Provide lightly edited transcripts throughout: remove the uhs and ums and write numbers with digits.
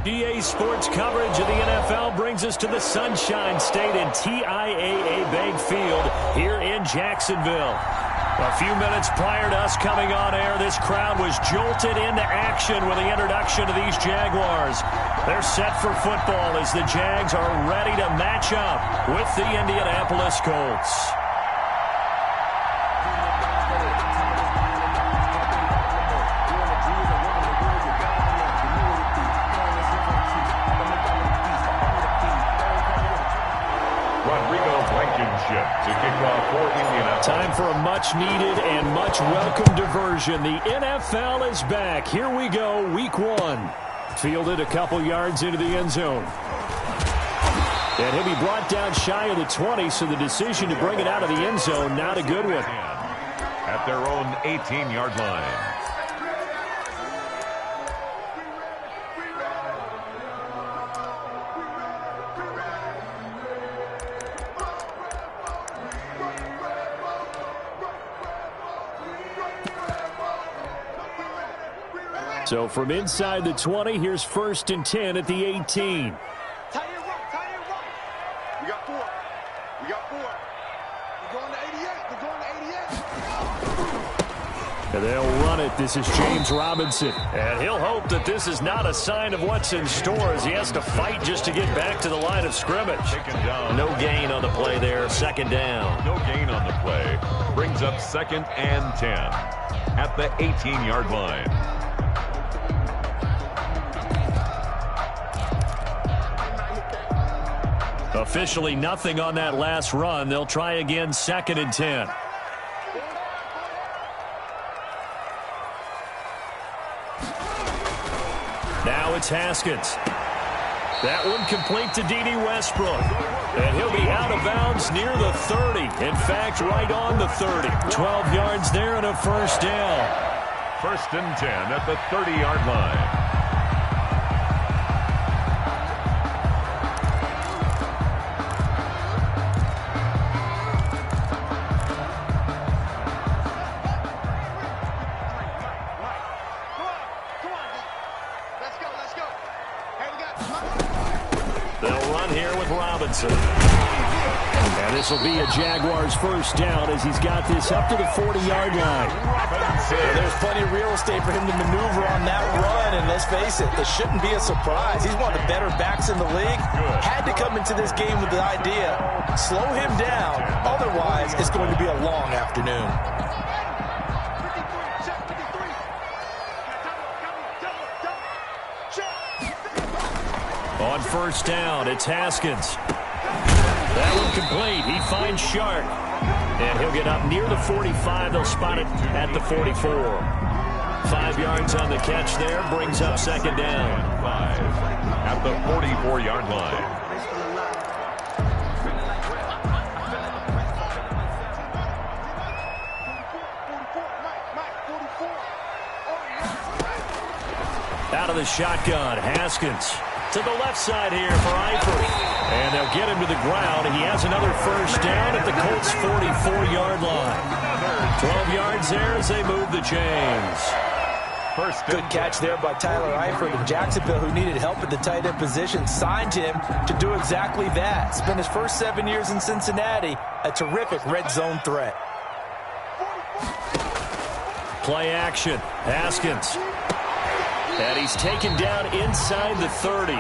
EA Sports coverage of the NFL brings us to the Sunshine State and TIAA Bank Field here in Jacksonville. A few minutes prior to us coming on air, this crowd was jolted into action with the introduction of these Jaguars. They're set for football as the Jags are ready to match up with the Indianapolis Colts. To kick off for Indianapolis. Time for a much-needed and much-welcome diversion. The NFL is back. Here we go, Week 1. Fielded a couple yards into the end zone. And he'll be brought down shy of the 20, so the decision to bring it out of the end zone, not a good one. At their own 18-yard line. So from inside the 20, here's 1st and 10 at the 18. Tie it right. We got 4. We're going to 88. And they'll run it. This is James Robinson. And he'll hope that this is not a sign of what's in store as he has to fight just to get back to the line of scrimmage. No gain on the play there. 2nd down. No gain on the play. Brings up 2nd and 10 at the 18-yard line. Officially nothing on that last run. They'll try again 2nd and 10. Now it's Haskins. That one complete to D.D. Westbrook. And he'll be out of bounds near the 30. In fact, right on the 30. 12 yards there and a 1st down. 1st and 10 at the 30-yard line. And this will be a Jaguars 1st down as he's got this up to the 40-yard line. Yeah, there's plenty of real estate for him to maneuver on that run, and let's face it shouldn't be a surprise. He's one of the better backs in the league. Had to come into this game with the idea, slow him down, otherwise it's going to be a long afternoon. On 1st down, it's Haskins. That one complete. He finds Sharp. And he'll get up near the 45. They'll spot it at the 44. 5 yards on the catch there. Brings up 2nd down. 5 at the 44-yard line. Out of the shotgun, Haskins. To the left side here for Eifert. And they'll get him to the ground. He has another 1st down at the Colts' 44-yard line. 12 yards there as they move the chains. Good catch there by Tyler Eifert. And Jacksonville, who needed help at the tight end position, signed him to do exactly that. Spent his first 7 years in Cincinnati, a terrific red zone threat. Play action. Haskins. And he's taken down inside the 30.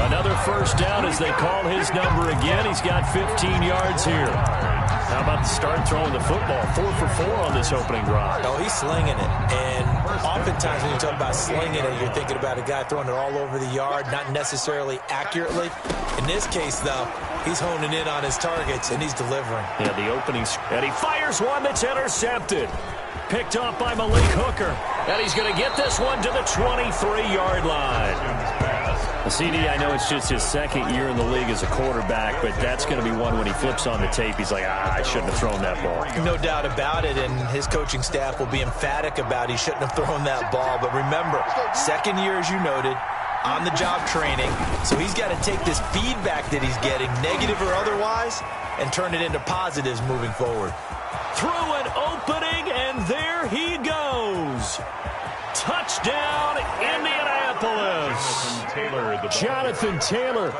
Another 1st down as they call his number again. He's got 15 yards here. How about the start throwing the football? 4 for 4 on this opening drive. Oh, he's slinging it. And oftentimes when you talk about slinging it, you're thinking about a guy throwing it all over the yard, not necessarily accurately. In this case, though, he's honing in on his targets, and he's delivering. Yeah, the opening. And he fires one that's intercepted. Picked off by Malik Hooker. And he's going to get this one to the 23-yard line. CD, I know it's just his 2nd year in the league as a quarterback, but that's going to be one when he flips on the tape. He's like, I shouldn't have thrown that ball. No doubt about it, and his coaching staff will be emphatic about he shouldn't have thrown that ball. But remember, 2nd year, as you noted, on-the-job training. So he's got to take this feedback that he's getting, negative or otherwise, and turn it into positives moving forward. Through an opening, and there he goes. Touchdown, Indianapolis. Jonathan Taylor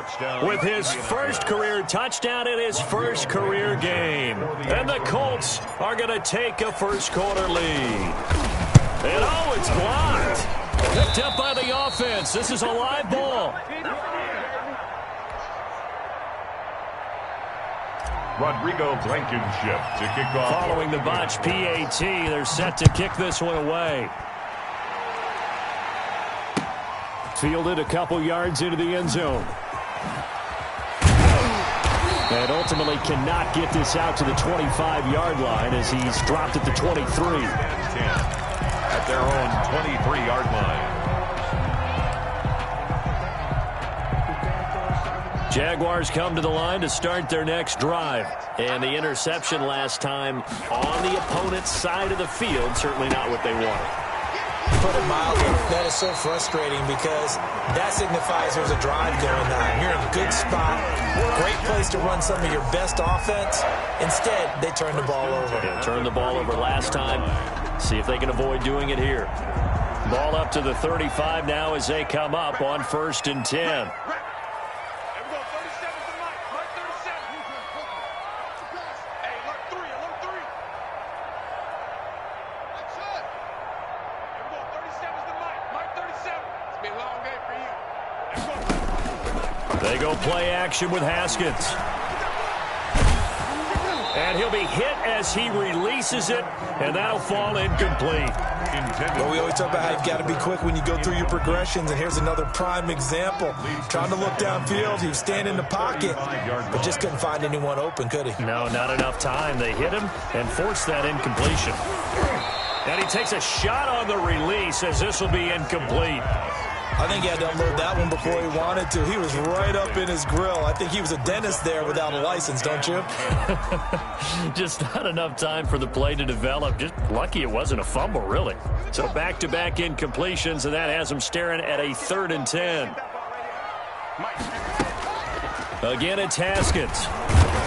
with his first career touchdown in his first career game. And the Colts are going to take a first-quarter lead. And, oh, it's blocked. Picked up by the offense. This is a live ball. Rodrigo Blankenship to kick off. Following the botch PAT, they're set to kick this one away. Fielded a couple yards into the end zone. And ultimately cannot get this out to the 25-yard line as he's dropped at the 23. At their own 23-yard line. Jaguars come to the line to start their next drive. And the interception last time on the opponent's side of the field, certainly not what they wanted. Put it mildly, that is so frustrating because that signifies there's a drive going on. You're in a good spot, great place to run some of your best offense. Instead, they turn the ball over. Yeah, turned the ball over last time. See if they can avoid doing it here. Ball up to the 35 now as they come up on 1st and 10. They go play action with Haskins. And he'll be hit as he releases it, and that'll fall incomplete. Well, we always talk about how you've got to be quick when you go through your progressions, and here's another prime example. Trying to look downfield, he was standing in the pocket, but just couldn't find anyone open, could he? No, not enough time. They hit him and forced that incompletion. And he takes a shot on the release as this will be incomplete. I think he had to unload that one before he wanted to. He was right up in his grill. I think he was a dentist there without a license, don't you? Just not enough time for the play to develop. Just lucky it wasn't a fumble, really. So back-to-back incompletions, and that has him staring at a 3rd and 10. Again, it's Haskins.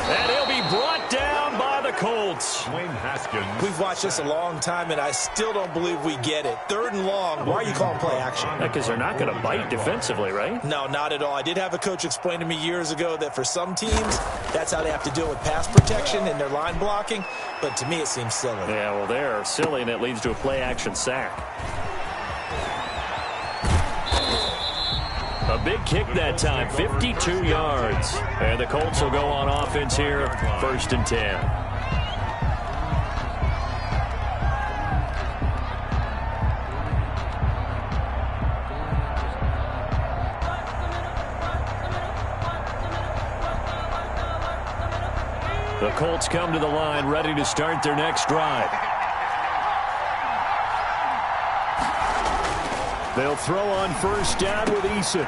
And he'll be brought down by the Colts. Haskins. We've watched this a long time, and I still don't believe we get it. 3rd and long, why are you calling play action? Because they're not going to bite defensively, right? No, not at all. I did have a coach explain to me years ago that for some teams, that's how they have to deal with pass protection and their line blocking. But to me, it seems silly. Yeah, well, they're silly, and it leads to a play action sack. A big kick that time, 52 yards. And the Colts will go on offense here, 1st and 10. The Colts come to the line, ready to start their next drive. They'll throw on 1st down with Eason.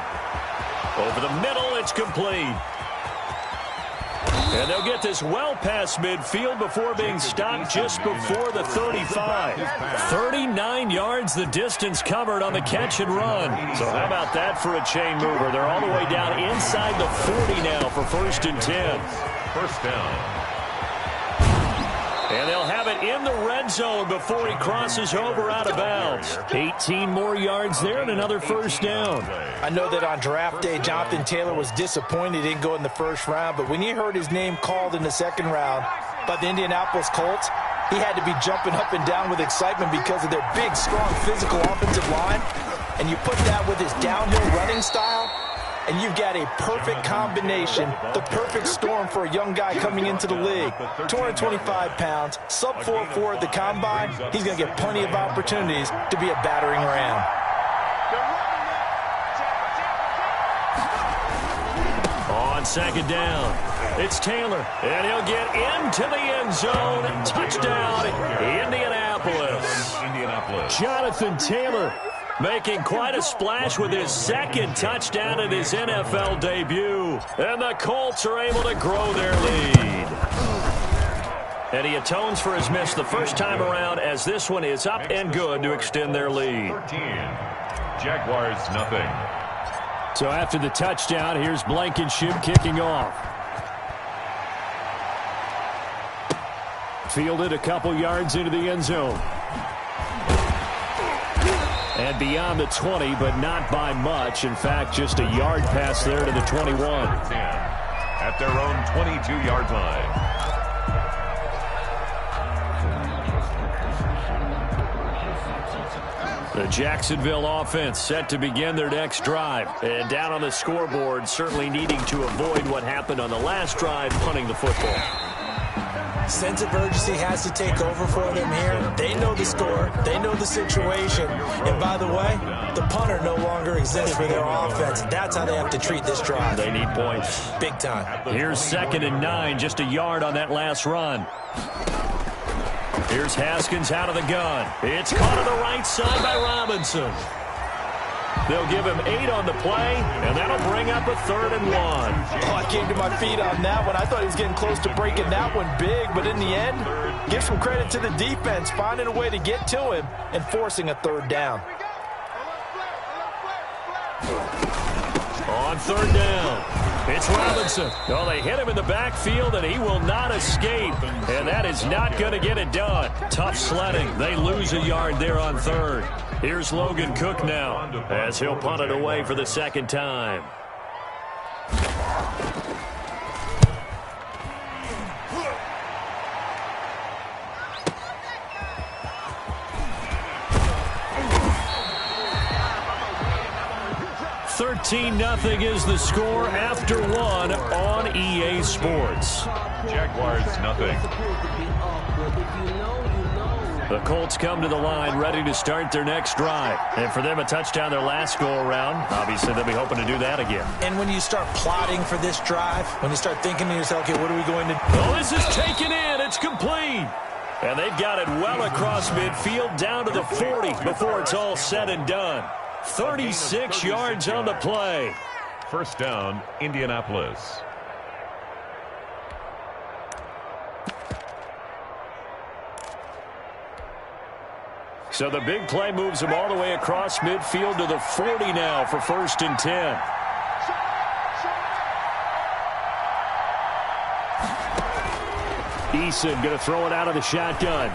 Over the middle, it's complete. And they'll get this well past midfield before being stopped just before the 35. 39 yards the distance covered on the catch and run. So how about that for a chain mover? They're all the way down inside the 40 now for 1st and 10. 1st down. And they'll have it in the red zone before he crosses over out of bounds. 18 more yards there and another 1st down. I know that on draft day, Jonathan Taylor was disappointed he didn't go in the 1st round, but when he heard his name called in the 2nd round by the Indianapolis Colts, he had to be jumping up and down with excitement because of their big, strong, physical offensive line. And you put that with his downhill running style, and you've got a perfect combination, the perfect storm for a young guy coming into the league. 225 pounds, sub 4.4 at the combine. He's going to get plenty of opportunities to be a battering ram. On 2nd down, it's Taylor, and he'll get into the end zone. Touchdown, Indianapolis. Jonathan Taylor making quite a splash with his 2nd touchdown in his NFL debut. And the Colts are able to grow their lead. And he atones for his miss the first time around as this one is up and good to extend their lead. 13. Jaguars, nothing. So after the touchdown, here's Blankenship kicking off. Fielded a couple yards into the end zone. And beyond the 20, but not by much. In fact, just a yard pass there to the 21. 10 at their own 22-yard line. The Jacksonville offense set to begin their next drive. And down on the scoreboard, certainly needing to avoid what happened on the last drive, punting the football. Sense of urgency has to take over for them here. They know the score. They know the situation. And by the way, the punter no longer exists for their offense. That's how they have to treat this drive. They need points. Big time. Here's 2nd and 9, just a yard on that last run. Here's Haskins out of the gun. It's caught on the right side by Robinson. They'll give him 8 on the play, and that'll bring up a 3rd and 1. Oh, I came to my feet on that one. I thought he was getting close to breaking that one big, but in the end, give some credit to the defense, finding a way to get to him and forcing a 3rd down. On 3rd down, it's Robinson. Oh, they hit him in the backfield, and he will not escape. And that is not going to get it done. Tough sledding. They lose a yard there on 3rd. Here's Logan Cook now, as he'll punt it away for the 2nd time. $13-0 is the score after 1 on EA Sports. Jaguars nothing. The Colts come to the line ready to start their next drive. And for them, a touchdown their last go-around. Obviously, they'll be hoping to do that again. And when you start plotting for this drive, when you start thinking to yourself, okay, what are we going to do? Oh, this is taken in. It's complete. And they've got it well across midfield down to the 40 before it's all said and done. 36 yards on the play. 1st down, Indianapolis. So the big play moves him all the way across midfield to the 40 now for 1st and 10. Eason going to throw it out of the shotgun.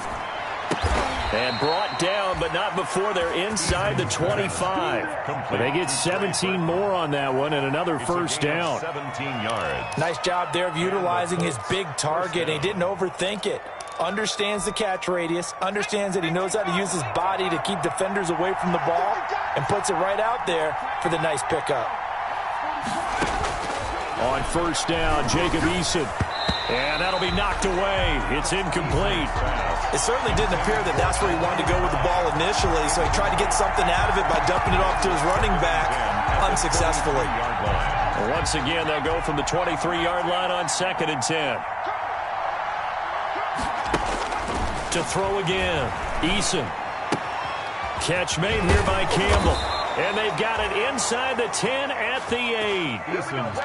And brought down, but not before they're inside the 25. But they get 17 more on that one and another 1st down. 17 yards. Nice job there of utilizing his big target. He didn't overthink it. Understands the catch radius, understands that he knows how to use his body to keep defenders away from the ball, and puts it right out there for the nice pickup. On 1st down, Jacob Eason. And that'll be knocked away. It's incomplete. It certainly didn't appear that that's where he wanted to go with the ball initially, so he tried to get something out of it by dumping it off to his running back unsuccessfully. Well, once again, they'll go from the 23-yard line on 2nd and 10. To throw again. Eason. Catch made here by Campbell. And they've got it inside the 10 at the 8.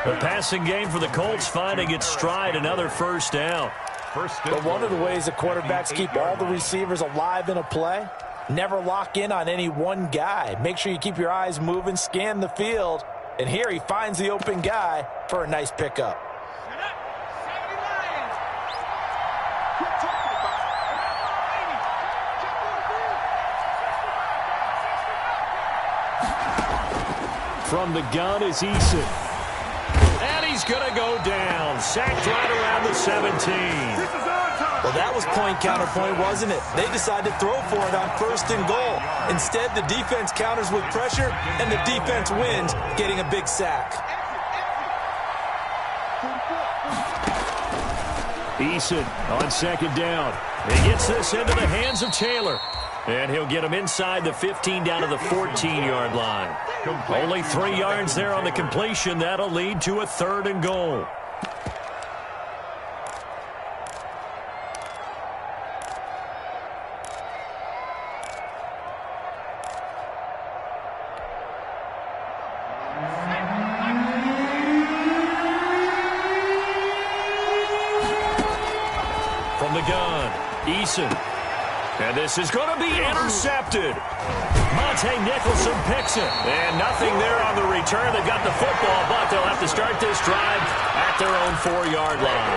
The passing game for the Colts finding its stride, another 1st down. But one of the ways that quarterbacks keep all the receivers alive in a play, never lock in on any one guy. Make sure you keep your eyes moving, scan the field. And here he finds the open guy for a nice pickup. From the gun is Eason. And he's going to go down. Sacked right around the 17. Well, that was point counterpoint, wasn't it? They decided to throw for it on 1st and goal. Instead, the defense counters with pressure, and the defense wins, getting a big sack. Eason on 2nd down. He gets this into the hands of Taylor. And he'll get him inside the 15 down to the 14-yard line. Only 3 yards there on the completion. That'll lead to a 3rd and goal. From the gun, Eason. And this is going to be intercepted. Monte Nicholson picks it. And nothing there on the return. They've got the football, but they'll have to start this drive at their own 4-yard line.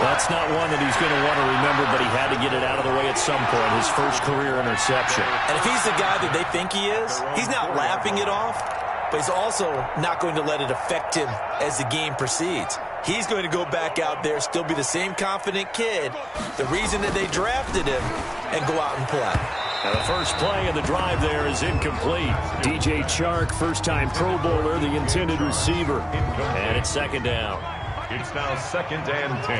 That's not one that he's going to want to remember, but he had to get it out of the way at some point, his first career interception. And if he's the guy that they think he is, he's not laughing it off, but he's also not going to let it affect him as the game proceeds. He's going to go back out there, still be the same confident kid, the reason that they drafted him, and go out and play. And the first play of the drive there is incomplete. DJ Chark, first-time Pro Bowler, the intended receiver. And it's second down. It's now 2nd and 10.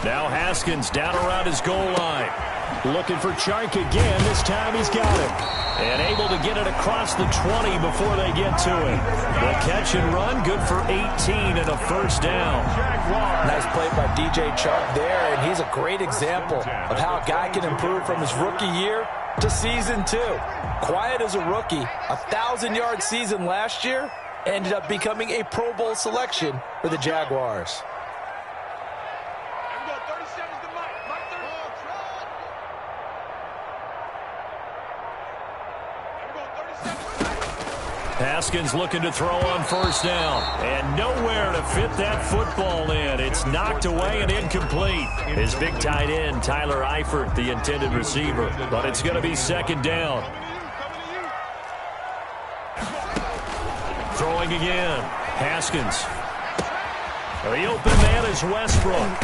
Now Haskins down around his goal line. Looking for Chark again. This time he's got it. And able to get it across the 20 before they get to it. The catch and run, good for 18 and a first down. Nice play by DJ Chark there, and he's a great example of how a guy can improve from his rookie year to season 2. Quiet as a rookie, 1,000-yard season last year, ended up becoming a Pro Bowl selection for the Jaguars. Haskins looking to throw on first down. And nowhere to fit that football in. It's knocked away and incomplete. His big tight end, Tyler Eifert, the intended receiver. But it's going to be second down. Throwing again. Haskins. The open man is Westbrook.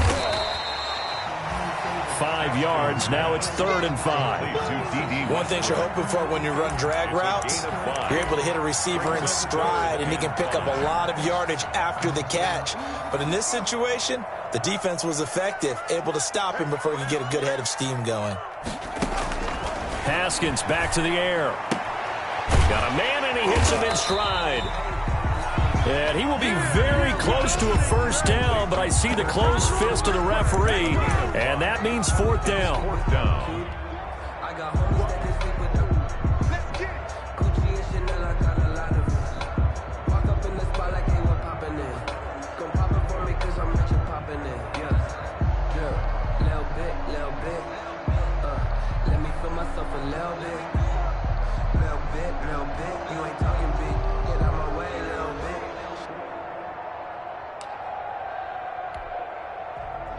5 yards. Now it's 3rd and 5. One thing you're hoping for when you run drag routes, you're able to hit a receiver in stride, and he can pick up a lot of yardage after the catch. But in this situation, the defense was effective, able to stop him before he could get a good head of steam going. Haskins back to the air. Got a man, and he hits him in stride. And he will be very close to a first down, but I see the closed fist of the referee, and that means 4th down.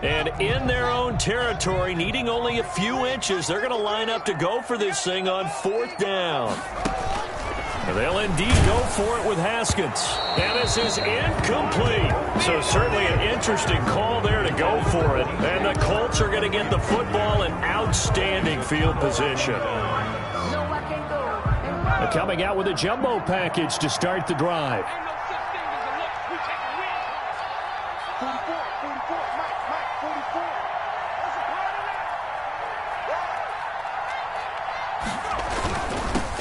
And in their own territory, needing only a few inches, they're going to line up to go for this thing on 4th down. They'll indeed go for it with Haskins. And this is incomplete. So certainly an interesting call there to go for it. And the Colts are going to get the football in outstanding field position. Coming out with a jumbo package to start the drive.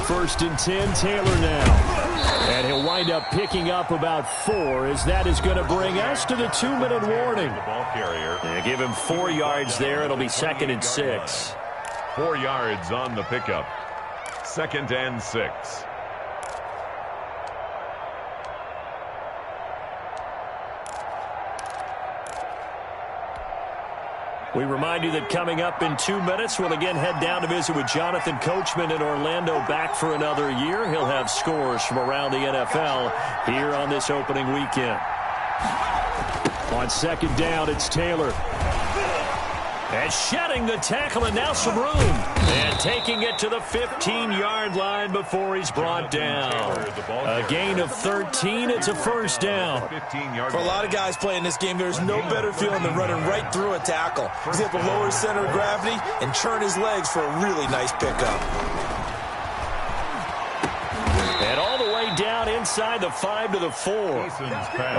First and 10, Taylor now. And he'll wind up picking up about 4, as that is going to bring us to the 2-minute warning. The ball carrier. They give him 4 yards there. It'll be 2nd and 6. 4 yards on the pickup. 2nd and 6. We remind you that coming up in 2 minutes, we'll again head down to visit with Jonathan Coachman in Orlando, back for another year. He'll have scores from around the NFL here on this opening weekend. On 2nd down, it's Taylor. And shedding the tackle, and now some room. And taking it to the 15-yard line before he's brought down. A gain of 13. It's a first down. For a lot of guys playing this game, there's no better feeling than running right through a tackle. He's able to lower his center of gravity and churn his legs for a really nice pickup. And all the way down inside the 5 to the 4.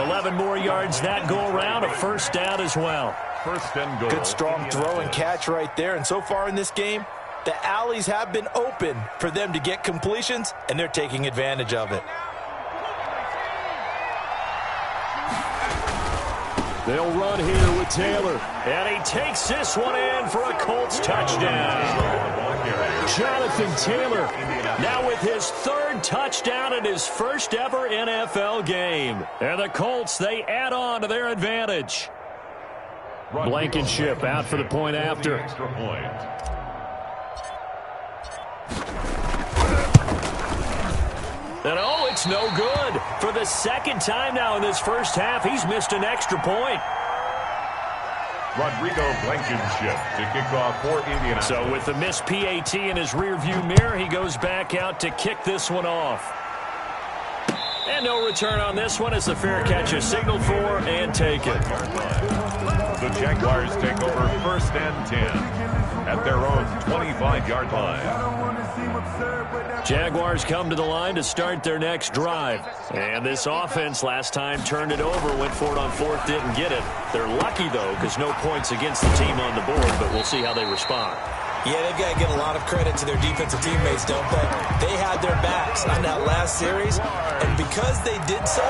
11 more yards that go around. A first down as well. First and goal. Good strong throw and catch right there. And so far in this game, the alleys have been open for them to get completions, and they're taking advantage of it. They'll run here with Taylor. And he takes this one in for a Colts touchdown. Jonathan Taylor now with his 3rd touchdown in his first ever NFL game. And the Colts, they add on to their advantage. Blankenship out for the point after. Extra point. And oh, it's no good. For the second time now in this first half, he's missed an extra point. Rodrigo Blankenship to kick off for Indianapolis. So with the missed PAT in his rearview mirror, he goes back out to kick this one off. And no return on this one as the fair catch is signaled for and taken. The Jaguars take over 1st and 10 at their own 25-yard line. Jaguars come to the line to start their next drive. And this offense last time turned it over, went for it on 4th, didn't get it. They're lucky, though, because no points against the team on the board, but we'll see how they respond. Yeah, they've got to give a lot of credit to their defensive teammates, don't they? They had their backs on that last series, and because they did so,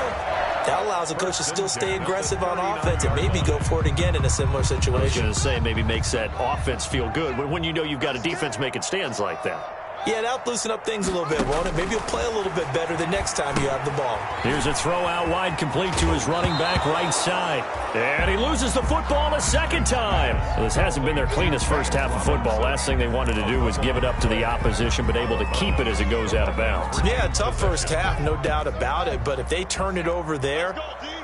that allows the coach to still stay aggressive on offense and maybe go for it again in a similar situation. I was going to say, maybe makes that offense feel good when you know you've got a defense making stands like that. Yeah, that'll loosen up things a little bit, won't it? Maybe you'll play a little bit better the next time you have the ball. Here's a throw out wide, complete to his running back right side. And he loses the football a second time. Well, this hasn't been their cleanest first half of football. Last thing they wanted to do was give it up to the opposition, but able to keep it as it goes out of bounds. Yeah, tough first half, no doubt about it. But if they turn it over there,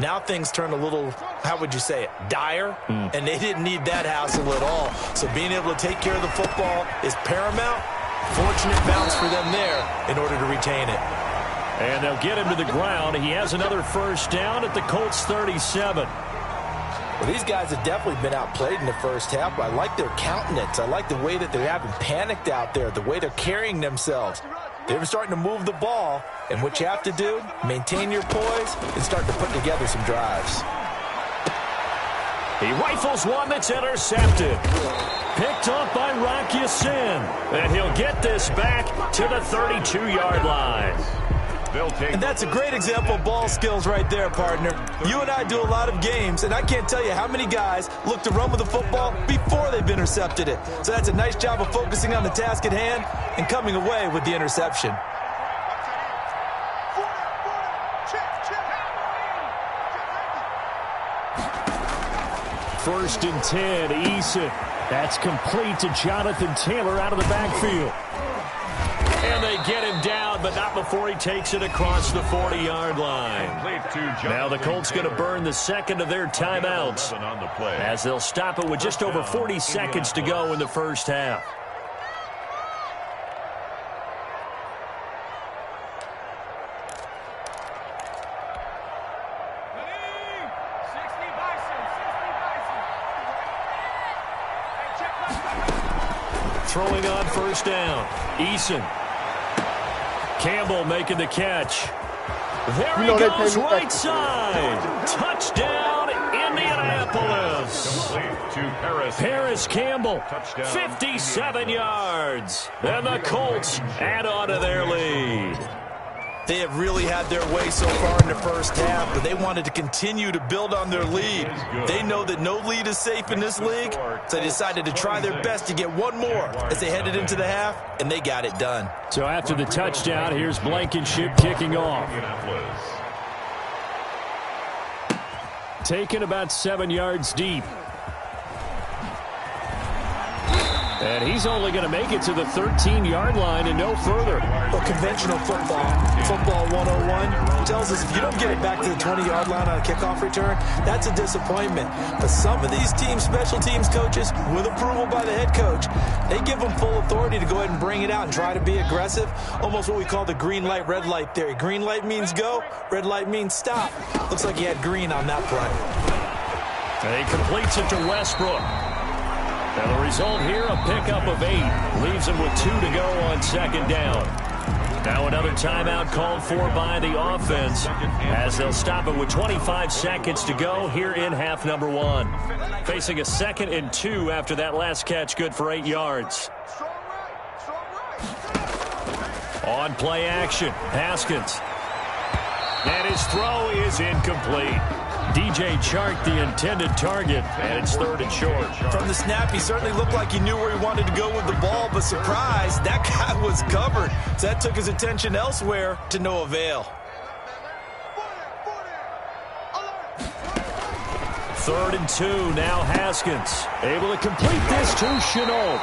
now things turn a little, how would you say it, dire? And they didn't need that hassle at all. So being able to take care of the football is paramount. Fortunate bounce for them there in order to retain it. And they'll get him to the ground. He has another first down at the Colts 37. Well, these guys have definitely been outplayed in the first half, but I like their countenance. I like the way that they haven't panicked out there, the way they're carrying themselves. They're starting to move the ball, and what you have to do, maintain your poise and start to put together some drives. He rifles one that's intercepted. Picked up by Rocky Sin. And he'll get this back to the 32-yard line. And that's a great example of ball skills right there, partner. You and I do a lot of games, and I can't tell you how many guys look to run with the football before they've intercepted it. So that's a nice job of focusing on the task at hand and coming away with the interception. First and 10, Eason. That's complete to Jonathan Taylor out of the backfield. And they get him down, but not before he takes it across the 40-yard line. Now the Colts going to burn the second of their timeouts as they'll stop it with just over 40 seconds to go in the first half. Throwing on first down. Eason. Campbell making the catch. There he goes, right side. Touchdown, Indianapolis. Paris Campbell, 57 yards. And the Colts add on to their lead. They have really had their way so far in the first half, but they wanted to continue to build on their lead. They know that no lead is safe in this league, so they decided to try their best to get one more as they headed into the half, and they got it done. So after the touchdown, here's Blankenship kicking off. Taken about 7 yards deep. And he's only going to make it to the 13-yard line and no further. Well, conventional football 101, tells us if you don't get it back to the 20-yard line on a kickoff return, that's a disappointment. But some of these teams, special teams coaches, with approval by the head coach, they give them full authority to go ahead and bring it out and try to be aggressive. Almost what we call the green light, red light theory. Green light means go, red light means stop. Looks like he had green on that play. And he completes it to Westbrook. And the result here, a pickup of 8. Leaves him with 2 to go on second down. Now another timeout called for by the offense as they'll stop it with 25 seconds to go here in half number 1. Facing a 2nd and 2 after that last catch, good for 8 yards. On play action, Haskins. And his throw is incomplete. DJ Chark, the intended target, and it's 3rd and short. From the snap, he certainly looked like he knew where he wanted to go with the ball, but surprise, that guy was covered. So that took his attention elsewhere to no avail. 3rd and 2. Now Haskins able to complete this to Chenault.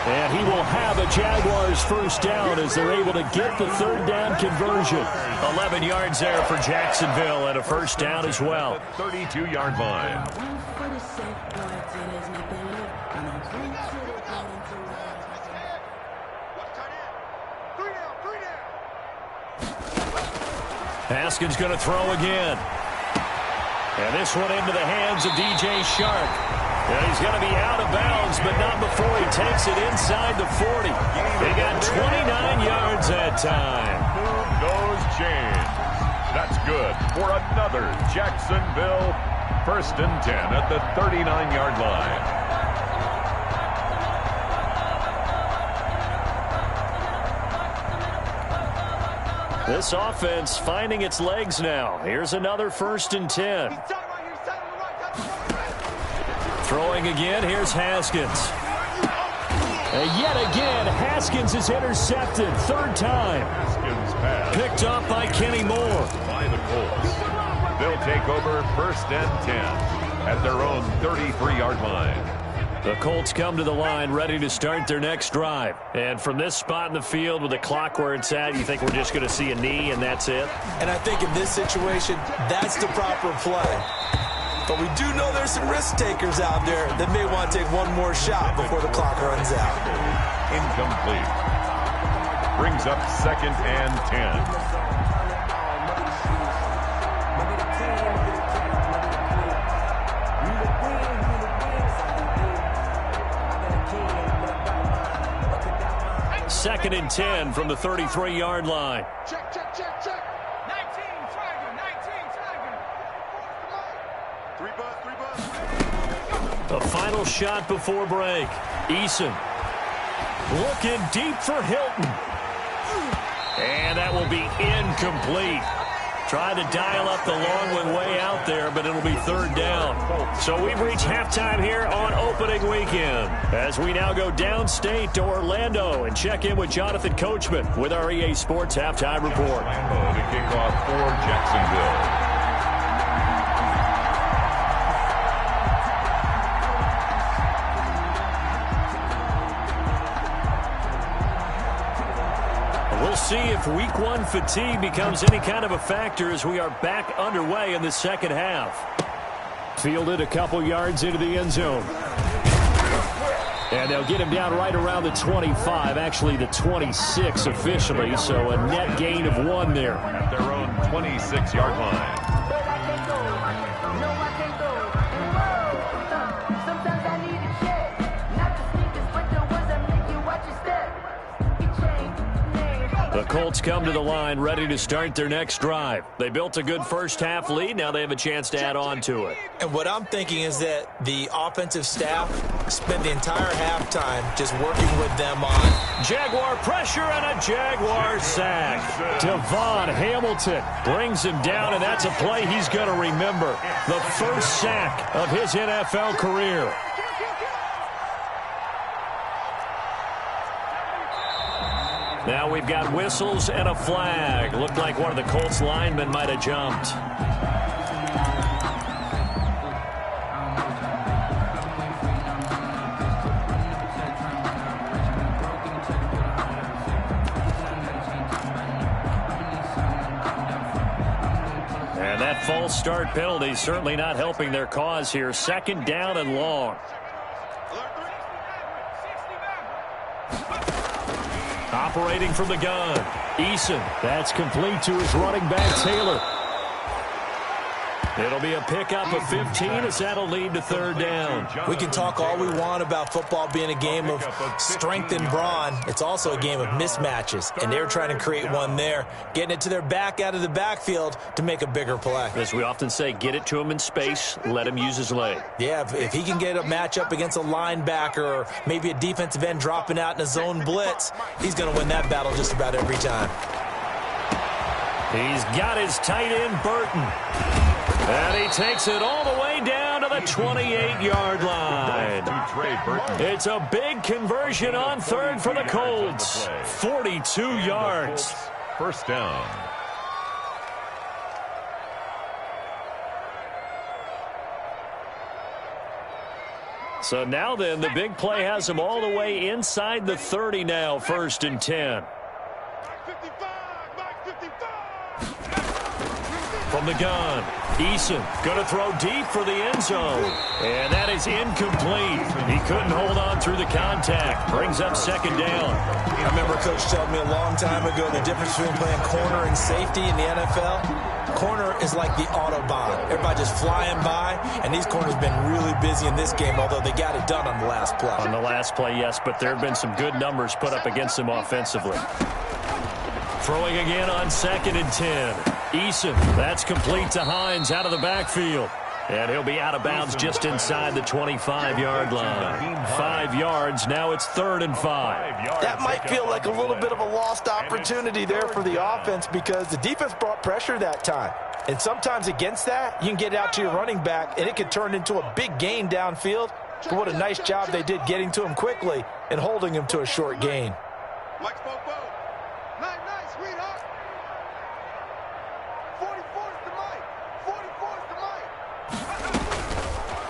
And he will have a Jaguars first down as they're able to get the 3rd down conversion. 11 yards there for Jacksonville and a first down as well. 32-yard line. Haskins going to throw again. And this one into the hands of DJ Shark. And he's going to be out of bounds, but not before he takes it inside the 40. They got 29 yards that time. Move those chains. That's good for another Jacksonville 1st and 10 at the 39-yard line. This offense finding its legs now. Here's another 1st and 10. Throwing again, here's Haskins. And yet again, Haskins is intercepted. 3rd time. Haskins pass. Picked up by Kenny Moore. By the Colts. They'll take over 1st and 10 at their own 33-yard line. The Colts come to the line ready to start their next drive. And from this spot in the field with the clock where it's at, you think we're just going to see a knee and that's it? And I think in this situation, that's the proper play. But we do know there's some risk takers out there that may want to take one more shot before the clock runs out. Incomplete. Brings up 2nd and 10. Second and 10 from the 33-yard line. Check, check, check, check. 19, triangle, 19, triangle. 3 bus. The final shot before break. Eason looking deep for Hilton. And that will be incomplete. Trying to dial up the long one way out there, but it'll be 3rd down. So we've reached halftime here on opening weekend as we now go downstate to Orlando and check in with Jonathan Coachman with our EA Sports Halftime Report. Orlando to kick off for Jacksonville. We'll see if week 1 fatigue becomes any kind of a factor as we are back underway in the second half. Fielded a couple yards into the end zone. And they'll get him down right around the 25, actually the 26 officially, so a net gain of 1 there. At their own 26-yard line. The Colts come to the line ready to start their next drive. They built a good first half lead. Now they have a chance to add on to it. And what I'm thinking is that the offensive staff spent the entire halftime just working with them on Jaguar pressure and a Jaguar sack. Devon Hamilton brings him down, and that's a play he's going to remember. The first sack of his NFL career. Now we've got whistles and a flag. Looked like one of the Colts linemen might have jumped. And that false start penalty certainly not helping their cause here. 2nd down and long. Operating from the gun. Eason. That's complete to his running back, Taylor. It'll be a pickup of 15 as that'll lead to 3rd down. We can talk all we want about football being a game of strength and brawn. It's also a game of mismatches, and they're trying to create one there, getting it to their back out of the backfield to make a bigger play. As we often say, get it to him in space, let him use his leg. Yeah, if he can get a matchup against a linebacker or maybe a defensive end dropping out in a zone blitz, he's going to win that battle just about every time. He's got his tight end, Burton. And he takes it all the way down to the 28-yard line. It's a big conversion on 3rd for the Colts. 42 yards. First down. So now then, the big play has them all the way inside the 30 now, 1st and 10. From the gun, Eason going to throw deep for the end zone. And that is incomplete. He couldn't hold on through the contact. Brings up 2nd down. I remember Coach telling me a long time ago the difference between playing corner and safety in the NFL. Corner is like the Autobahn. Everybody just flying by, and these corners have been really busy in this game, although they got it done on the last play. On the last play, yes, but there have been some good numbers put up against them offensively. Throwing again on 2nd and 10. Eason, that's complete to Hines out of the backfield. And he'll be out of bounds just inside the 25-yard line. 5 yards, now it's 3rd and 5. That might feel like a little bit of a lost opportunity there for the offense because the defense brought pressure that time. And sometimes against that, you can get out to your running back, and it could turn into a big gain downfield. But what a nice job they did getting to him quickly and holding him to a short gain. Mike Spopo. Nice, sweetheart. 44's the Mike. 44's the Mike.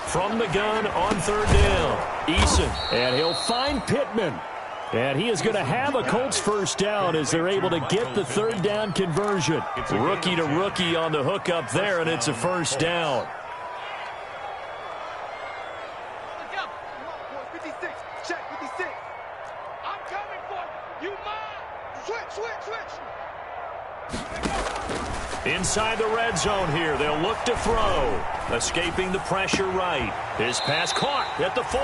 From the gun on 3rd down, Eason, and he'll find Pittman. And he is going to have a Colts 1st down as they're able to get the 3rd down conversion. Rookie to rookie on the hook up there, and it's a 1st down. 56, check 56. I'm coming for you. You mine. Switch. Inside the red zone here, they'll look to throw. Escaping the pressure right. His pass caught at the 4.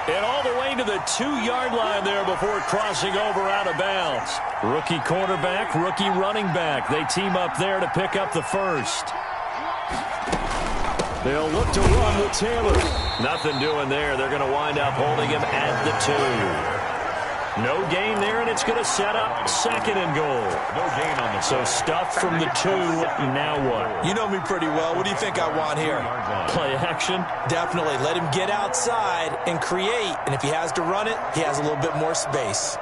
And all the way to the 2-yard line there before crossing over out of bounds. Rookie quarterback, rookie running back. They team up there to pick up the 1st. They'll look to run with Taylor. Nothing doing there. They're going to wind up holding him at the 2. No gain there, and it's going to set up 2nd and goal. No gain on the So stuff from the 2. Now what? You know me pretty well. What do you think I want here? Play action. Definitely. Let him get outside and create. And if he has to run it, he has a little bit more space.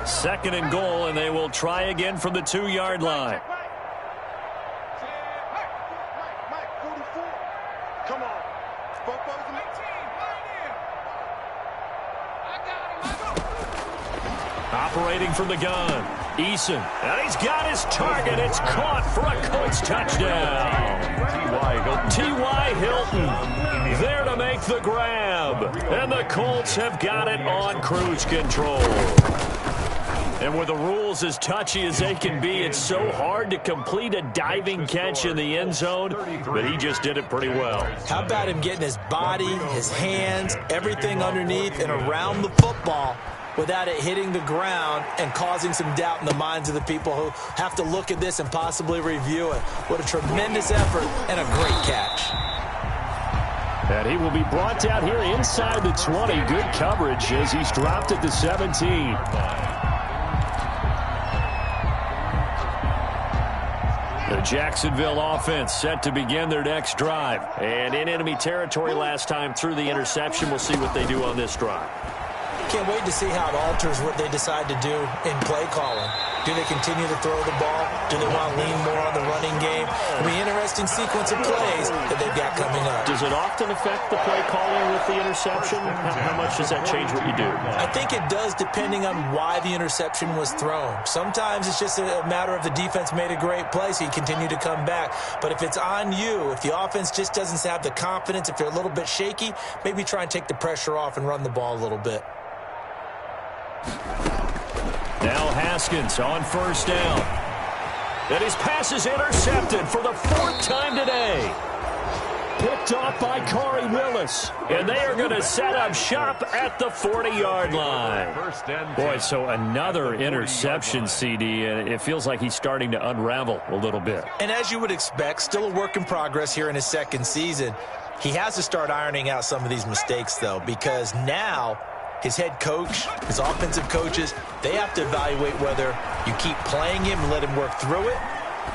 Second and goal, and they will try again from the 2-yard line. Mike, 44. Come on. Spopo's the Mike. Operating from the gun, Eason, and he's got his target. It's caught for a Colts touchdown. T.Y. Hilton there to make the grab, and the Colts have got it on cruise control. And with the rules as touchy as they can be, it's so hard to complete a diving catch in the end zone, but he just did it pretty well. How about him getting his body, his hands, everything underneath and around the football without it hitting the ground and causing some doubt in the minds of the people who have to look at this and possibly review it. What a tremendous effort and a great catch. And he will be brought down here inside the 20. Good coverage as he's dropped at the 17. The Jacksonville offense set to begin their next drive. And in enemy territory last time through the interception. We'll see what they do on this drive. Can't wait to see how it alters what they decide to do in play calling. Do they continue to throw the ball? Do they want to lean more on the running game? It'll be an interesting sequence of plays that they've got coming up. Does it often affect the play calling with the interception? How much does that change what you do? I think it does depending on why the interception was thrown. Sometimes it's just a matter of the defense made a great play, so you continue to come back. But if it's on you, if the offense just doesn't have the confidence, if they're a little bit shaky, maybe try and take the pressure off and run the ball a little bit. Now Haskins on 1st down. And his pass is intercepted for the 4th time today. Picked off by Corey Willis. And they are going to set up shop at the 40-yard line. Boy, so another interception, CD, and it feels like he's starting to unravel a little bit. And as you would expect, still a work in progress here in his 2nd season. He has to start ironing out some of these mistakes, though, because now his head coach, his offensive coaches, they have to evaluate whether you keep playing him and let him work through it,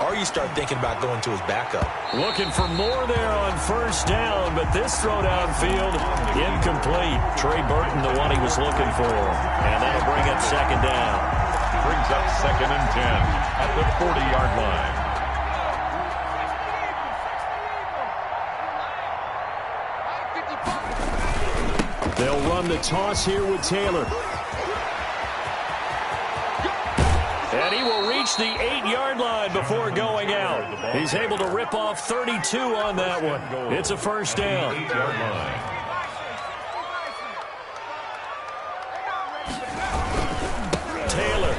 or you start thinking about going to his backup. Looking for more there on 1st down, but this throw downfield, incomplete. Trey Burton, the one he was looking for. And that'll bring up 2nd down. Brings up 2nd and 10 at the 40-yard line. They'll run the toss here with Taylor. And he will reach the 8-yard line before going out. He's able to rip off 32 on that one. It's a first down. 8-yard line. Taylor.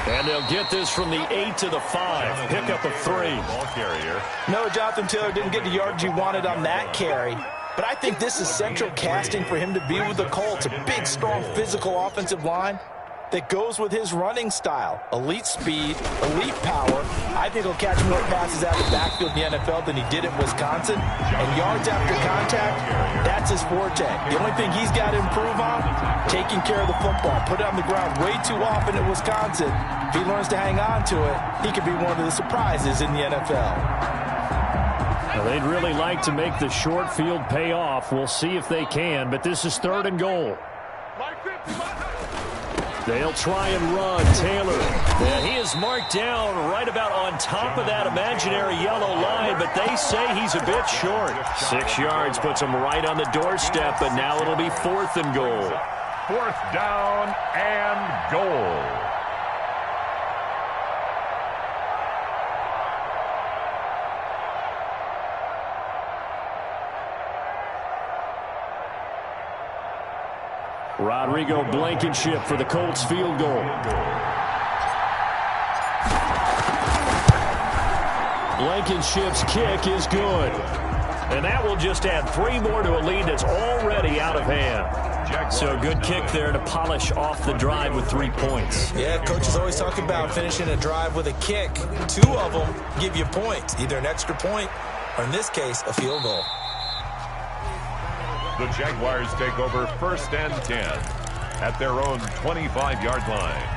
And they'll get this from the 8 to the 5. Pick up a 3. Ball carrier. No, Jonathan Taylor didn't get the yardage he wanted on that carry. But I think this is central casting for him to be with the Colts. A big, strong, physical offensive line that goes with his running style. Elite speed, elite power. I think he'll catch more passes out of the backfield in the NFL than he did at Wisconsin. And yards after contact, that's his forte. The only thing he's got to improve on, taking care of the football. Put it on the ground way too often at Wisconsin. If he learns to hang on to it, he could be one of the surprises in the NFL. Well, they'd really like to make the short field pay off. We'll see if they can, but this is 3rd and goal. They'll try and run. Taylor. And he is marked down right about on top of that imaginary yellow line, but they say he's a bit short. 6 yards puts him right on the doorstep, but now it'll be 4th and goal. 4th down and goal. Rodrigo Blankenship for the Colts field goal. Blankenship's kick is good. And that will just add 3 more to a lead that's already out of hand. So good kick there to polish off the drive with 3 points. Yeah, coaches always talk about finishing a drive with a kick. 2 of them give you points, either an extra point or, in this case, a field goal. The Jaguars take over 1st and 10 at their own 25-yard line.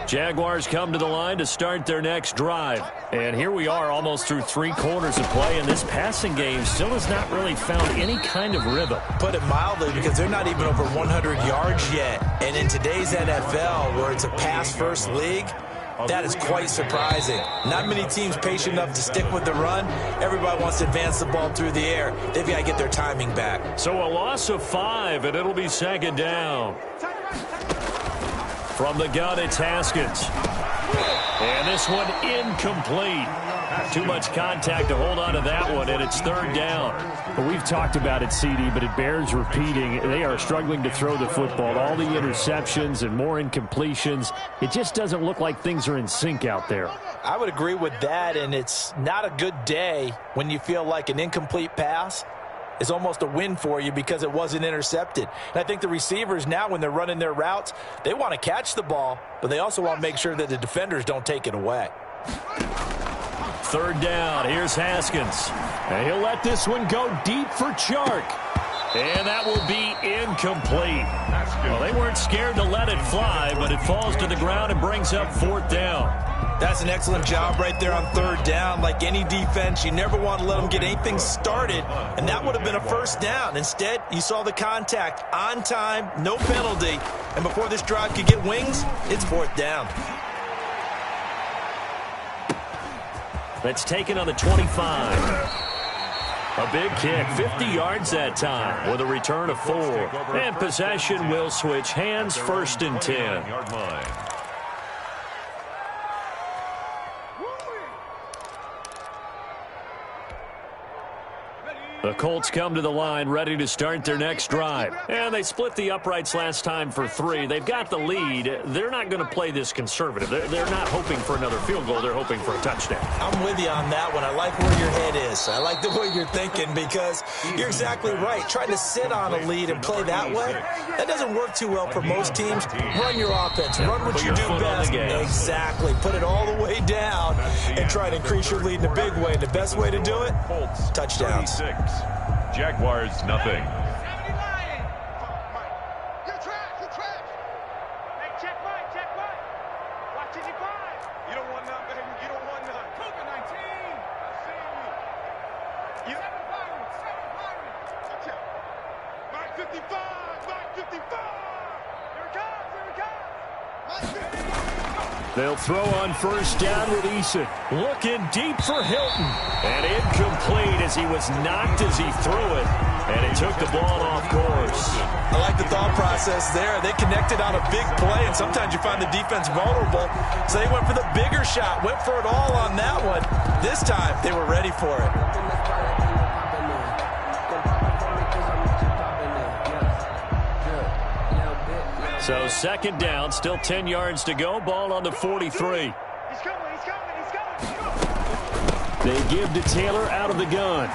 Jaguars come to the line to start their next drive. And here we are almost through 3 quarters of play, and this passing game still has not really found any kind of rhythm. Put it mildly, because they're not even over 100 yards yet. And in today's NFL, where it's a pass-first league, that is quite surprising. Not many teams patient enough to stick with the run. Everybody wants to advance the ball through the air. They've got to get their timing back. So a loss of 5, and it'll be 2nd down. From the gun, it's Haskins. And this one incomplete. Too much contact to hold on to that one, and it's 3rd down. But we've talked about it, CD, but it bears repeating. They are struggling to throw the football. All the interceptions and more incompletions. It just doesn't look like things are in sync out there. I would agree with that, and it's not a good day when you feel like an incomplete pass is almost a win for you because it wasn't intercepted. And I think the receivers now, when they're running their routes, they want to catch the ball, but they also want to make sure that the defenders don't take it away. 3rd down. Here's Haskins. And he'll let this one go deep for Chark. And that will be incomplete. Well, they weren't scared to let it fly, but it falls to the ground and brings up 4th down. That's an excellent job right there on 3rd down. Like any defense, you never want to let them get anything started, and that would have been a 1st down. Instead, you saw the contact on time, no penalty, and before this drive could get wings, it's 4th down. That's taken on the 25. A big kick, 50 yards that time, with a return of 4. And possession will switch hands, 1st and 10. The Colts come to the line ready to start their next drive. And they split the uprights last time for 3. They've got the lead. They're not going to play this conservative. They're not hoping for another field goal. They're hoping for a touchdown. I'm with you on that one. I like where your head is. I like the way you're thinking because you're exactly right. Trying to sit on a lead and play that way, that doesn't work too well for most teams. Run your offense. Run what you do best. Exactly. Put it all the way down and try to increase your lead in a big way. And the best way to do it, touchdowns. Jaguars, nothing. 55, Mike 55. Here it comes, here it comes. Mike 55. They'll throw on first down with Eason. Looking deep for Hilton. And incomplete as he was knocked as he threw it. And he took the ball off course. I like the thought process there. They connected on a big play, and sometimes you find the defense vulnerable. So they went for the bigger shot, went for it all on that one. This time, they were ready for it. So second down, still 10 yards to go. Ball on the 43. He's coming, he's coming, he's coming. They give to Taylor out of the gun.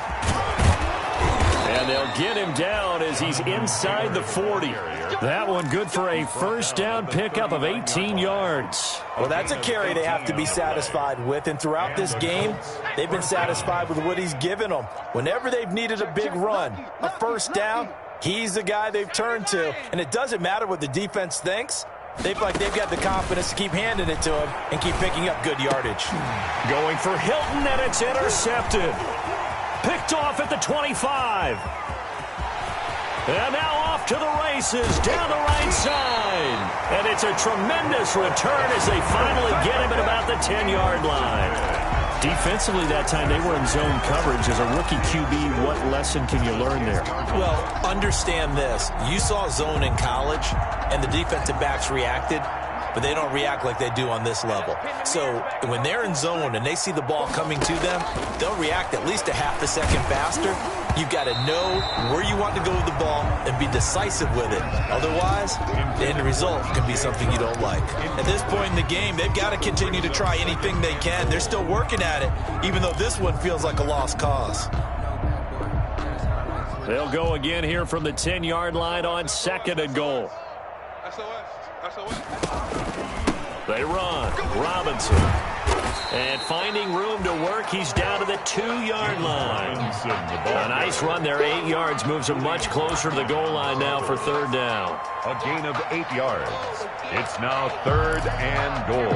And they'll get him down as he's inside the 40. That one good for a first down pickup of 18 yards. Well, that's a carry they have to be satisfied with. And throughout this game, they've been satisfied with what he's given them. Whenever they've needed a big run, a first down, he's the guy they've turned to. And it doesn't matter what the defense thinks. They feel like they've got the confidence to keep handing it to him and keep picking up good yardage. Going for Hilton, and it's intercepted. Picked off at the 25. And now off to the races down the right side. And it's a tremendous return as they finally get him at about the 10-yard line. Defensively that time, they were in zone coverage. As a rookie QB, what lesson can you learn there? Well, understand this. You saw zone in college, and the defensive backs reacted, but they don't react like they do on this level. So when they're in zone and they see the ball coming to them, they'll react at least a half a second faster. You've got to know where you want to go with the ball and be decisive with it. Otherwise, the end result can be something you don't like. At this point in the game, they've got to continue to try anything they can. They're still working at it, even though this one feels like a lost cause. They'll go again here from the 10-yard line on second and goal. They run. Robinson. And finding room to work, he's down to the 2-yard line. A nice run there, 8 yards, moves him much closer to the goal line now for third down. A gain of 8 yards. It's now third and goal.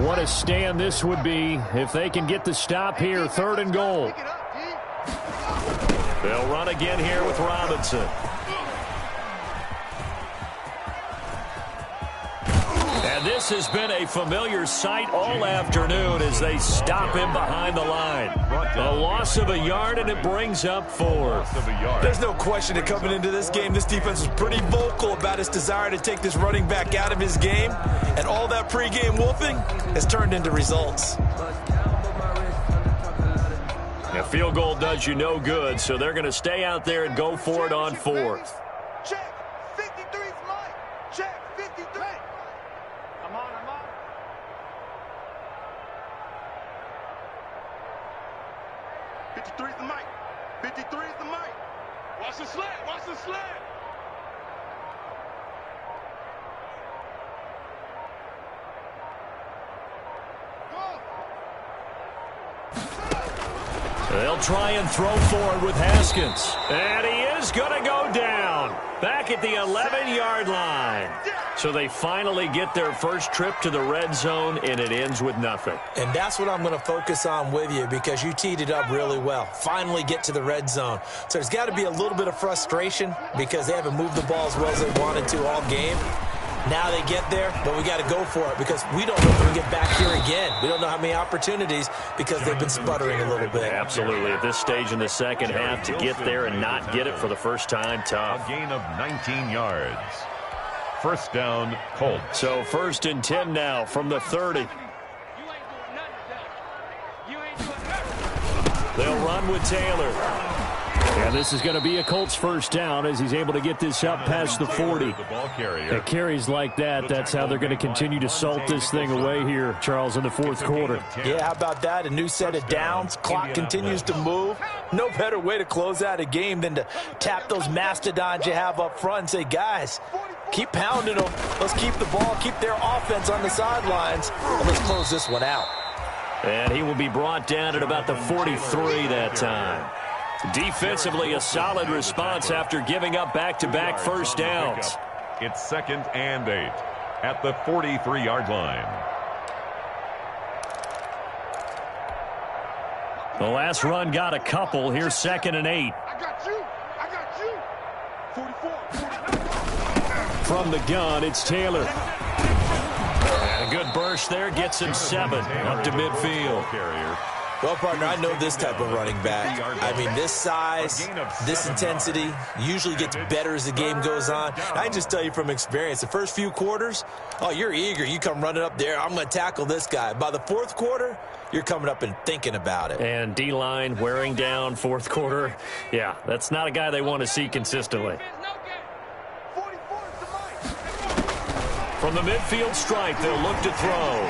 What a stand this would be if they can get the stop here, third and goal. They'll run again here with Robinson. And this has been a familiar sight all afternoon as they stop him behind the line. A loss of a yard, and it brings up fourth. There's no question that coming into this game, this defense was pretty vocal about its desire to take this running back out of his game. And all that pregame wolfing has turned into results. A field goal does you no good, so they're going to stay out there and go for it on fourth. Check. 53's Mike. Check. 53. I'm on. 53's the Mike. 53's the Mike. Watch the slant. Watch the slant. They'll try and throw forward with Haskins. And he is going to go down. Back at the 11-yard line. So they finally get their first trip to the red zone, and it ends with nothing. And that's what I'm going to focus on with you because you teed it up really well. Finally get to the red zone. So there's got to be a little bit of frustration because they haven't moved the ball as well as they wanted to all game. Now they get there, but we got to go for it because we don't know if we can get back here again. We don't know how many opportunities because they've been sputtering a little bit. Absolutely. At this stage in the second half, to get there and not get it for the first time, tough. A gain of 19 yards. First down, Colts. So first and 10 now from the 30. They'll run with Taylor. And this is going to be a Colts first down as he's able to get this up past the 40. It carries like that. That's how they're going to continue to salt this thing away here, Charles, in the fourth quarter. Yeah, how about that? A new set of downs. Clock continues to move. No better way to close out a game than to tap those mastodons you have up front and say, guys, keep pounding them. Let's keep the ball, keep their offense on the sidelines, and let's close this one out. And he will be brought down at about the 43 that time. Defensively, a solid response after giving up back-to-back first downs. It's second and 8 at the 43-yard line. The last run got a couple. Here's 2nd and 8. I got you. 44. From the gun, it's Taylor. And a good burst there gets him 7 up to midfield. Well, partner, I know this type of running back. I mean, this size, this intensity usually gets better as the game goes on. I can just tell you from experience, the first few quarters, oh, you're eager. You come running up there, I'm going to tackle this guy. By the 4th quarter, you're coming up and thinking about it. And D-line wearing down 4th quarter. Yeah, that's not a guy they want to see consistently. From the midfield stripe, they'll look to throw.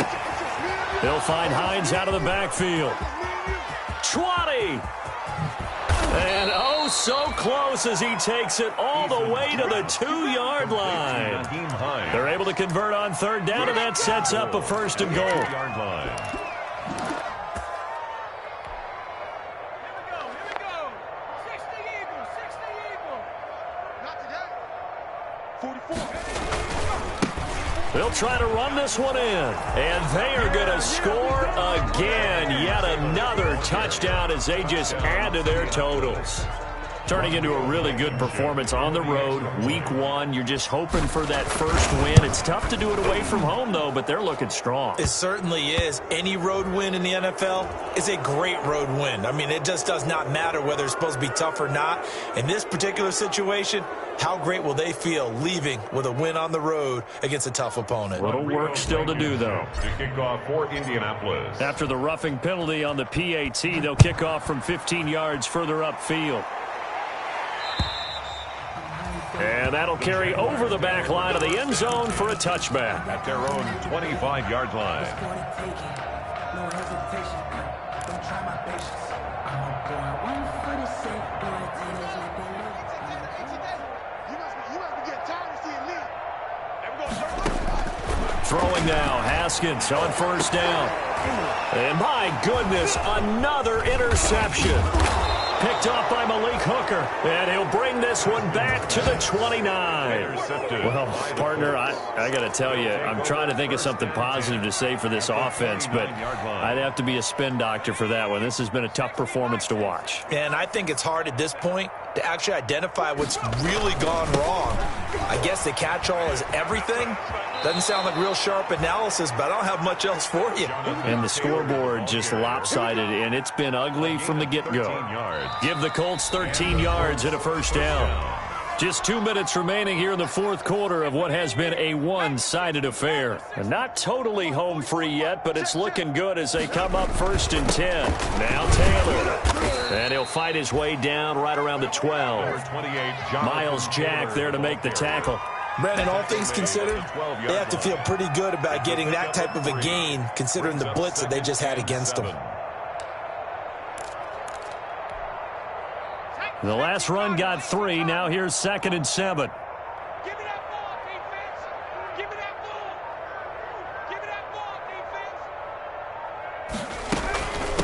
They'll find Hines out of the backfield. 20! And oh, so close as he takes it all the way to the 2-yard line. They're able to convert on 3rd down, and that sets up a 1st and goal. They'll try to run this one in, and they are going to score again. Yet another touchdown as they just add to their totals. Turning into a really good performance on the road. Week 1, you're just hoping for that first win. It's tough to do it away from home, though, but they're looking strong. It certainly is. Any road win in the NFL is a great road win. I mean, it just does not matter whether it's supposed to be tough or not. In this particular situation, how great will they feel leaving with a win on the road against a tough opponent? Little work still to do, though. To kick off for Indianapolis. After the roughing penalty on the PAT, they'll kick off from 15 yards further upfield. And that'll carry over the back line of the end zone for a touchback. At their own 25-yard line. Throwing now, Haskins on 1st down. And my goodness, another interception. Picked off by Malik Hooker, and he'll bring this one back to the 29. Well, partner, I got to tell you, I'm trying to think of something positive to say for this offense, but I'd have to be a spin doctor for that one. This has been a tough performance to watch. And I think it's hard at this point to actually identify what's really gone wrong. I guess the catch-all is everything. Doesn't sound like real sharp analysis, but I don't have much else for you. And the scoreboard just lopsided, and it's been ugly from the get-go. Give the Colts 13 yards and a 1st down. Just 2 minutes remaining here in the 4th quarter of what has been a one-sided affair. And not totally home free yet, but it's looking good as they come up 1st and 10. Now Taylor. And he'll fight his way down right around the 12. Miles Jack there to make the tackle. Brandon, all things considered, they have to feel pretty good about getting that type of a gain, considering the blitz that they just had against them. The last run got 3. Now here's 2nd and 7. Give me that ball, defense. Give me that ball. Give me that ball,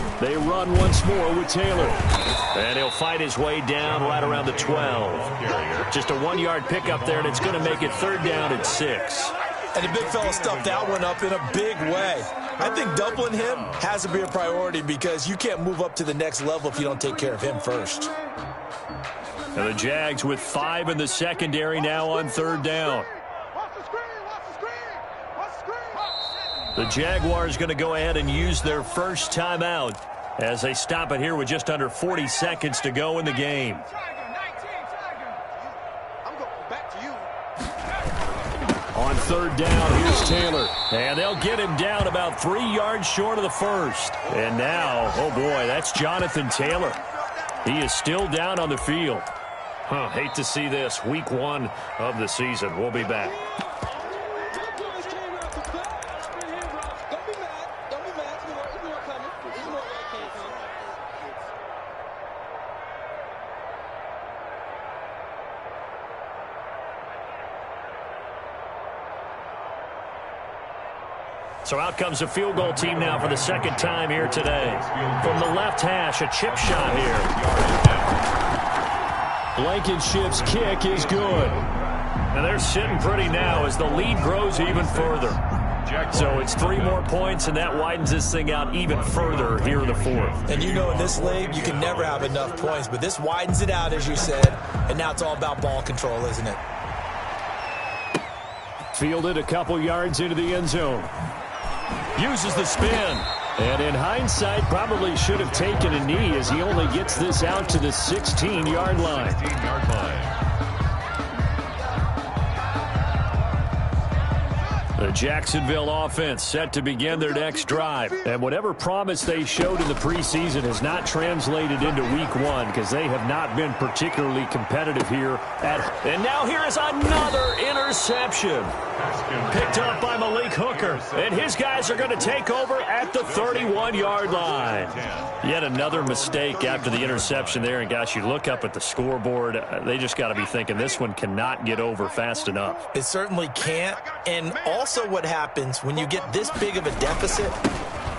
defense. They run once more with Taylor. And he'll fight his way down right around the 12. Just a 1-yard pickup there, and it's going to make it 3rd down at 6. And the big fella stuffed that one up in a big way. I think doubling him has to be a priority because you can't move up to the next level if you don't take care of him first. And the Jags with 5 in the secondary now on 3rd down. The Jaguars going to go ahead and use their first timeout as they stop it here with just under 40 seconds to go in the game. On 3rd down, here's Taylor. And they'll get him down about 3 yards short of the 1st. And now, oh boy, that's Jonathan Taylor. He is still down on the field. Hate to see this. Week 1 of the season. We'll be back. So out comes a field goal team now for the 2nd time here today. From the left hash, a chip shot here. Blankenship's kick is good. And they're sitting pretty now as the lead grows even further. So it's 3 more points, and that widens this thing out even further here in the fourth. And you know in this league, you can never have enough points, but this widens it out, as you said, and now it's all about ball control, isn't it? Fielded a couple yards into the end zone. Uses the spin. And in hindsight, probably should have taken a knee as he only gets this out to the 16-yard line. 16-yard line. The Jacksonville offense set to begin their next drive. And whatever promise they showed in the preseason has not translated into week 1 because they have not been particularly competitive here. And now here is another interception. Picked up by Malik Hooker. And his guys are going to take over at the 31-yard line. Yet another mistake after the interception there. And, gosh, you look up at the scoreboard. They just got to be thinking this one cannot get over fast enough. It certainly can't. And also what happens when you get this big of a deficit,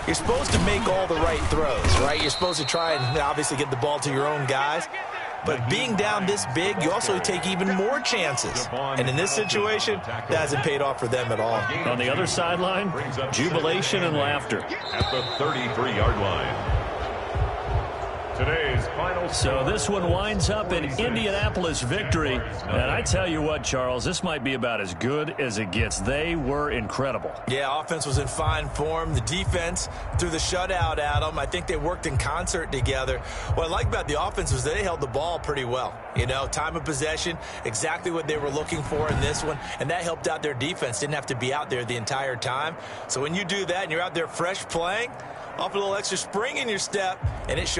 you're supposed to make all the right throws, right? You're supposed to try and obviously get the ball to your own guys. But being down this big, you also take even more chances. And in this situation, that hasn't paid off for them at all. On the other sideline, jubilation and laughter. At the 33-yard line. Today's final. So this one winds up in Indianapolis victory. And I tell you what, Charles, this might be about as good as it gets. They were incredible. Yeah, offense was in fine form. The defense threw the shutout at them. I think they worked in concert together. What I like about the offense was they held the ball pretty well. You know, time of possession, exactly what they were looking for in this one. And that helped out their defense. Didn't have to be out there the entire time. So when you do that and you're out there fresh playing, off a little extra spring in your step, and it shows.